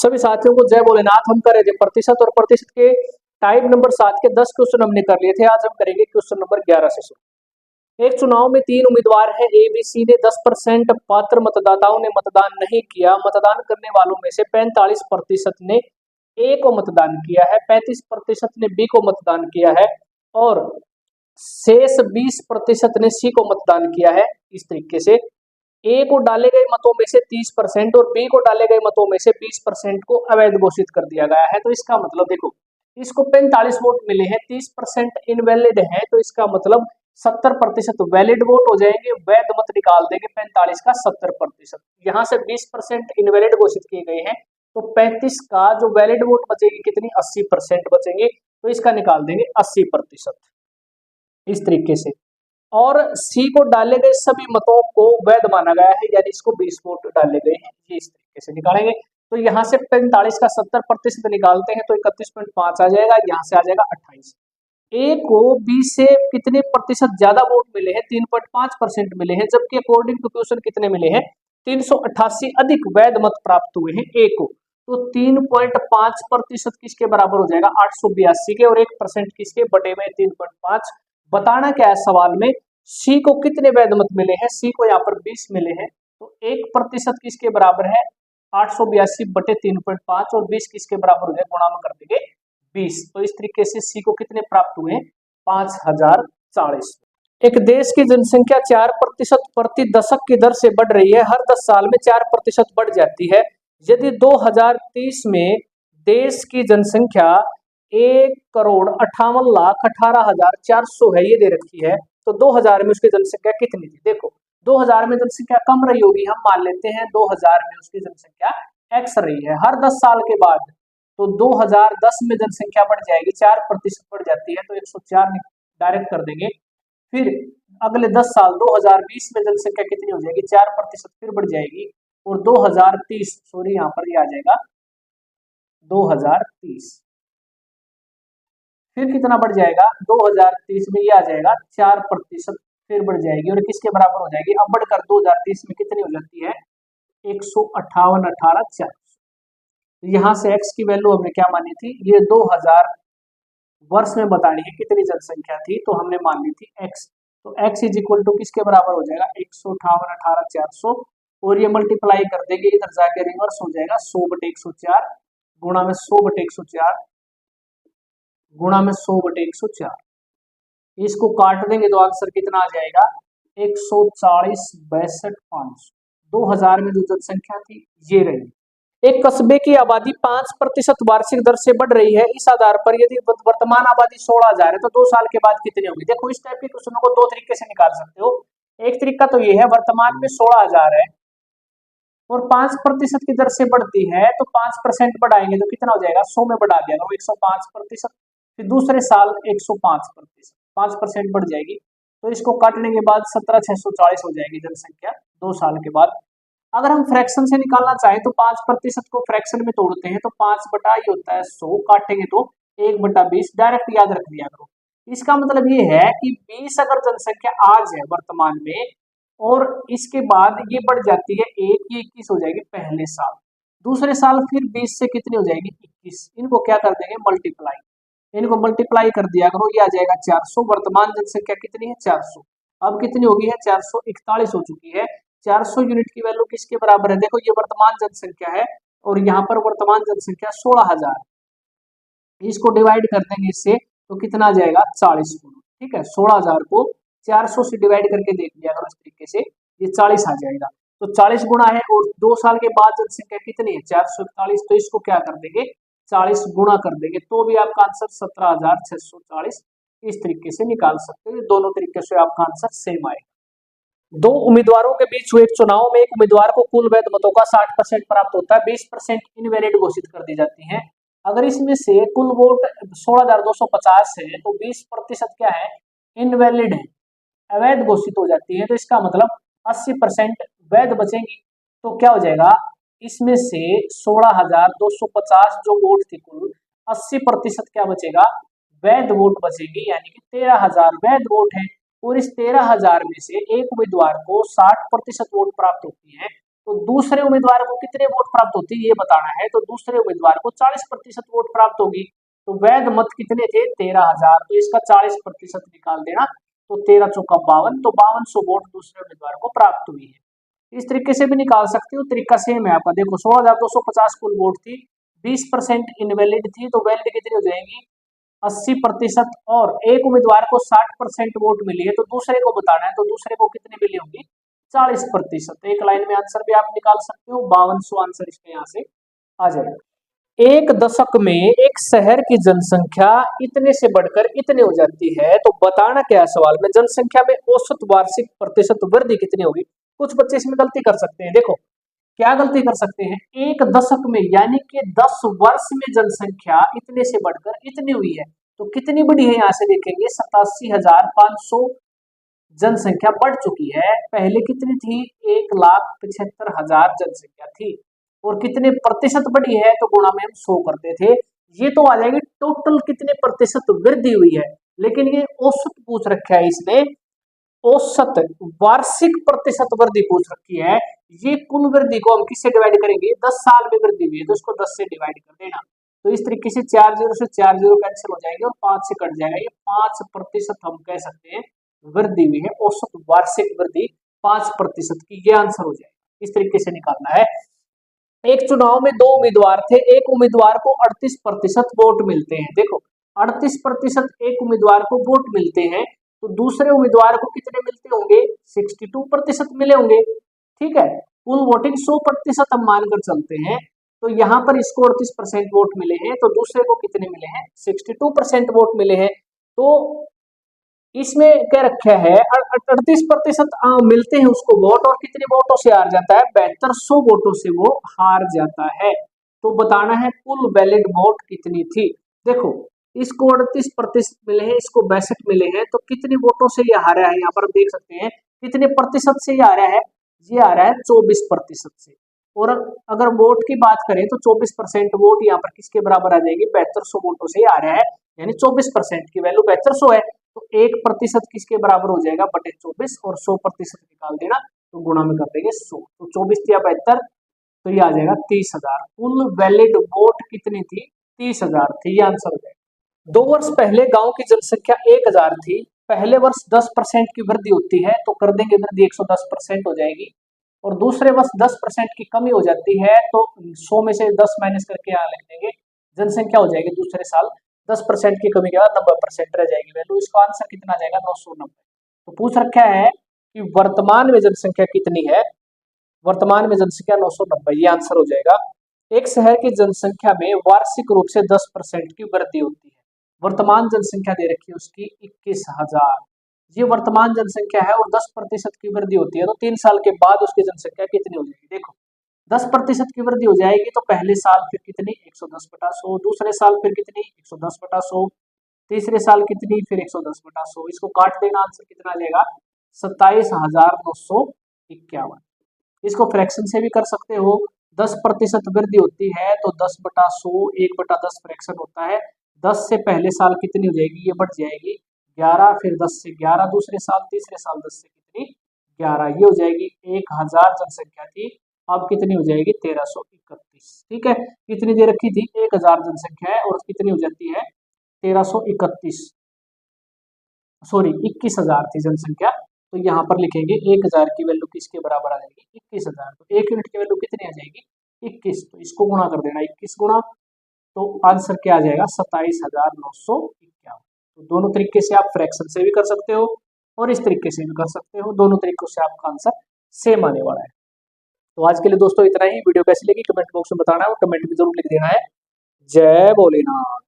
सभी साथियों को जय भोलेनाथ। हम कर रहे थे प्रतिशत और प्रतिशत के टाइप नंबर 7 के 10 क्वेश्चन हमने कर लिए थे। आज हम करेंगे क्वेश्चन नंबर 11 से शुरू। एक चुनाव में 3 उम्मीदवार हैं। एबीसी ने 10% पात्र मतदाताओं ने मतदान नहीं किया। मतदान करने वालों में से 45% ने ए को मतदान किया है, 35% ने बी को मतदान किया है और शेष 20% ने सी को मतदान किया है। इस तरीके से ए को डाले गए मतों में से 30% और बी को डाले गए मतों में से 20% को अवैध घोषित कर दिया गया है। तो इसका मतलब देखो, इसको 45 वोट मिले हैं, 30% इनवैलिड है, तो इसका मतलब 70% वैलिड वोट हो जाएंगे। वैध मत निकाल देंगे 45 का 70%। यहाँ से 20% इनवैलिड घोषित किए गए हैं, तो 35 का जो वैलिड वोट बचेगी कितनी, 80% बचेंगे, तो इसका निकाल देंगे 80%। इस तरीके से और सी को डाले गए सभी मतों को वैध माना गया है, यानी इसको 20 वोट डाले गए हैं। ये इस तरीके से निकालेंगे। तो यहाँ से 45 का 70% निकालते हैं तो 31.5 आ जाएगा, यहाँ से आ जाएगा 28। ए को बी से कितने प्रतिशत ज्यादा वोट मिले हैं, 3.5% मिले हैं, जबकि अकॉर्डिंग टू क्वेश्चन कितने मिले हैं, 388 अधिक वैध मत प्राप्त हुए हैं ए को। तो 3.5% किसके बराबर हो जाएगा, 882 के, और 1% किसके बटे में 3.5। बताना क्या है सवाल में, सी को कितने वैध मत मिले हैं, सी को यहाँ पर 20 मिले हैं, तो 1% किसके बराबर है, 882 बटे 3.5, और 20 किसके बराबर हो जाए, गुणा में कर देंगे 20। तो इस तरीके से सी को कितने प्राप्त हुए, 5040। एक देश की जनसंख्या 4% प्रति दशक की दर से बढ़ रही है, हर 10 साल में 4% बढ़ जाती है। यदि 2030 में देश की जनसंख्या 1,58,18,400 है, ये दे रखी है, तो 2000 में उसकी जनसंख्या कितनी थी। देखो 2000 में जनसंख्या कम रही होगी, हम मान लेते हैं 2000 में उसकी जनसंख्या एक्स रही है। हर 10 साल के बाद तो 2010 में जनसंख्या बढ़ जाएगी, 4% बढ़ जाती है, तो 104 डायरेक्ट कर देंगे। फिर अगले 10 साल 2020 में जनसंख्या कितनी हो जाएगी, 4% फिर बढ़ जाएगी, और 2030 सॉरी यहाँ पर ये आ जाएगा 2030, फिर कितना बढ़ जाएगा, 2030 में ये आ जाएगा 4% फिर बढ़ जाएगी, और किसके बराबर हो जाएगी, अब बढ़कर 2030 में कितनी हो जाती है, 158,18,400। यहाँ से x की वैल्यू हमने क्या मानी थी, ये 2000 वर्ष में बतानी है कितनी जनसंख्या थी, तो हमने मान ली थी x। तो x इज इक्वल टू किसके बराबर हो जाएगा, 158,18,400, और ये मल्टीप्लाई कर देंगे, इधर जाके रिवर्स हो जाएगा 100/104 गुणा में 100/104 गुणा में 100/104। इसको काट देंगे तो आंसर कितना आ जाएगा, 140,62,500। 2000 में जो जनसंख्या थी ये रही। एक कस्बे की आबादी 5% वार्षिक दर से बढ़ रही है। इस आधार पर यदि वर्तमान आबादी 16,000 है तो 2 साल के बाद कितनी होगी। देखो इस टाइप के क्वेश्चनों को 2 तरीके से निकाल सकते हो। एक तरीका तो ये है, वर्तमान में 16,000 है और 5% की दर से बढ़ती है, तो 5% बढ़ाएंगे तो कितना हो जाएगा, 100 में बढ़ा दिया तो 105%। फिर दूसरे साल 105%, 5% बढ़ जाएगी, तो इसको काटने के बाद 17,640 हो जाएगी जनसंख्या 2 साल के बाद। अगर हम फ्रैक्शन से निकालना चाहें तो 5% को फ्रैक्शन में तोड़ते हैं, तो 5 बटा ये होता है 100, काटेंगे तो 1/20, डायरेक्ट याद रख दिया करो। इसका मतलब ये है कि 20 अगर जनसंख्या आज है वर्तमान में, और इसके बाद ये बढ़ जाती है 1, ये 21 हो जाएगी पहले साल, दूसरे साल फिर 20 से कितनी हो जाएगी 21। इनको क्या कर देंगे, मल्टीप्लाई, इनको मल्टीप्लाई कर दिया करो, ये आ जाएगा 400। वर्तमान जनसंख्या कितनी है, 400, अब कितनी हो गई है, 441 हो चुकी है। 400 यूनिट की वैल्यू किसके बराबर है, देखो ये वर्तमान जनसंख्या है और यहाँ पर वर्तमान जनसंख्या 16,000, इसको डिवाइड कर देंगे इससे तो कितना आ जाएगा, 40 गुना। ठीक है, 16,000 को 400 से डिवाइड करके देख लिया अगर इस तरीके से, ये 40 आ जाएगा, तो 40 गुना है, और 2 साल के बाद जनसंख्या कितनी है, 441, तो इसको क्या कर देंगे, 40 गुना कर देंगे, तो भी आपका आंसर 17,640 इस तरीके से निकाल सकते हैं। दोनों तरीके से आपका आंसर सेम आएगा। 2 उम्मीदवारों के बीच हुए एक चुनाव में एक उम्मीदवार को कुल वैध मतों का 60% प्राप्त होता है, 20% इनवैलिड घोषित कर दी जाती हैं। अगर इसमें से कुल वोट 16,250 है तो 20% क्या है, इनवैलिड है, अवैध घोषित हो जाती है, तो इसका मतलब 80% वैध बचेंगी। तो क्या हो जाएगा, इसमें से 16,250 जो वोट थी कुल, 80% क्या बचेगा, वैध वोट बचेगी, यानी कि 13,000 वैध वोट है, और इस 13,000 में से एक उम्मीदवार को 60% वोट प्राप्त होती है, तो दूसरे उम्मीदवार को कितने वोट प्राप्त होते हैं ये बताना है। तो दूसरे उम्मीदवार को 40% वोट प्राप्त होगी। तो वैध मत कितने थे? 13,000। तो इसका 40% निकाल देना। तो 13 चौका 52, तो 5200 वोट दूसरे उम्मीदवार को प्राप्त हुई है। इस तरीके से भी निकाल सकते हो, तरीका सेम है आपका। देखो 16,250 कुल वोट थी, 20% इनवैलिड थी, तो वैलिड कितनी हो जाएगी? 80%। और एक उम्मीदवार को 60% वोट मिली है, तो दूसरे को बताना है, तो दूसरे को कितनी मिली होगी? 40%। एक लाइन में आंसर भी आप निकाल सकते हो। 5200 आंसर इसका यहाँ से आ जाएगा। एक दशक में एक शहर की जनसंख्या इतने से बढ़कर इतने हो जाती है, तो बताना क्या है सवाल में? जनसंख्या में औसत वार्षिक प्रतिशत वृद्धि कितनी होगी? कुछ बच्चे इसमें गलती कर सकते हैं। देखो क्या गलती कर सकते हैं? एक दशक में यानी कि 10 वर्ष में जनसंख्या इतने से बढ़कर इतनी हुई है, तो कितनी बड़ी है यहाँ से देखेंगे? 87,500 जनसंख्या बढ़ चुकी है। पहले कितनी थी? 1,75,000 जनसंख्या थी। और कितने प्रतिशत बढ़ी है? तो गुणा में हम 100 करते थे। ये तो आ जाएगी टोटल कितने प्रतिशत वृद्धि हुई है, लेकिन ये औसत पूछ रखा है इसने। औसत वार्षिक प्रतिशत वृद्धि पूछ रखी है। ये कुल वृद्धि को हम किससे डिवाइड करेंगे? 10 साल में वृद्धि हुई है, तो इसको 10 से डिवाइड कर देना। तो इस तरीके से 4 जीरो से 4 जीरो कैंसिल हो जाएंगे और 5 से कट जाएगा। ये 5% हम कह सकते हैं वृद्धि हुई है। औसत वार्षिक वृद्धि 5% की, ये आंसर हो जाएगा। इस तरीके से निकालना है। एक चुनाव में दो उम्मीदवार थे, एक उम्मीदवार को 38% वोट मिलते हैं। देखो 38% एक उम्मीदवार को वोट मिलते हैं, तो दूसरे उम्मीदवार को कितने मिलते होंगे? 62% मिले होंगे। ठीक है, कुल वोटिंग 100% हम मानकर चलते हैं। तो यहाँ पर इसको 38% वोट मिले हैं, तो दूसरे को कितने मिले हैं? 62% वोट मिले हैं। तो इसमें क्या रखा है? 38% मिलते हैं उसको वोट, और कितने वोटों से हार जाता है? 7200 वोटों से वो हार जाता है। तो बताना है कुल वैलिड वोट कितनी थी। देखो इसको 38% मिले हैं, इसको 62 मिले हैं, तो कितने वोटों से ये हारा है? यहाँ पर देख सकते हैं कितने प्रतिशत से ये हारा है। ये आ रहा है 24% से। और अगर वोट की बात करें तो 24% वोट यहाँ पर किसके बराबर आ जाएगी? 7200 वोटों से आ रहा है, यानी 24% की वैल्यू 7200 है। तो 1% किसके बराबर हो जाएगा? बटे 24, और 100% निकाल देना, तो गुणा में कर देंगे 100। तो 24 या 72, तो ये आ जाएगा 30,000। कुल वैलिड वोट कितनी थी? 30,000 थी। ये आंसर हो जाएगा। 2 वर्ष पहले गांव की जनसंख्या 1,000 थी। पहले वर्ष 10% की वृद्धि होती है, तो कर देंगे वृद्धि 110% हो जाएगी। और दूसरे वर्ष 10% की कमी हो जाती है, तो 100 में से 10 माइनस करके यहाँ लिख देंगे। जनसंख्या हो जाएगी दूसरे साल 10% की कमी के बाद 90% रह जाएगी वैल्यू। इसका आंसर कितना आ जाएगा? 990। तो पूछ रखा है कि वर्तमान में जनसंख्या कितनी है? वर्तमान में जनसंख्या 990, ये आंसर हो जाएगा। एक शहर की जनसंख्या में वार्षिक रूप से 10% की वृद्धि होती है। वर्तमान जनसंख्या दे रखी है उसकी 21,000। ये वर्तमान जनसंख्या है, और 10% की वृद्धि होती है, तो 3 साल के बाद उसकी जनसंख्या कितनी हो जाएगी? देखो 10% की वृद्धि हो जाएगी, तो पहले साल फिर कितनी? 110/100। दूसरे साल फिर कितनी? 110/100। तीसरे साल कितनी? फिर 110/100। इसको काट देना, आंसर कितना आ जाएगा? 27,951। इसको फ्रैक्शन से भी कर सकते हो। 10% वृद्धि होती है, तो 10/100, 1/10 फ्रैक्शन होता है। 10 से पहले साल कितनी हो जाएगी? ये बढ़ जाएगी 11, फिर 10 से 11 दूसरे साल, तीसरे साल 10 से कितनी? 11। ये हो जाएगी 1,000 जनसंख्या थी, अब कितनी हो जाएगी? 1331। ठीक है, कितनी दे रखी थी? 1,000 जनसंख्या है, और कितनी हो जाती है? 1331, सॉरी 21,000 थी जनसंख्या। तो यहाँ पर लिखेंगे 1,000 की वैल्यू किसके बराबर आ जाएगी? 21,000। तो 1 यूनिट की वैल्यू कितनी आ जाएगी? 21। तो इसको गुणा कर देना, 21 गुणा, तो आंसर क्या आ जाएगा? 27,951। तो दोनों तरीके से आप फ्रैक्शन से भी कर सकते हो, और इस तरीके से भी कर सकते हो। दोनों तरीकों से आपका आंसर सेम आने वाला है। तो आज के लिए दोस्तों इतना ही। वीडियो कैसी लगी कमेंट बॉक्स में बताना है, और कमेंट में जरूर लिख देना है। जय भोलेनाथ।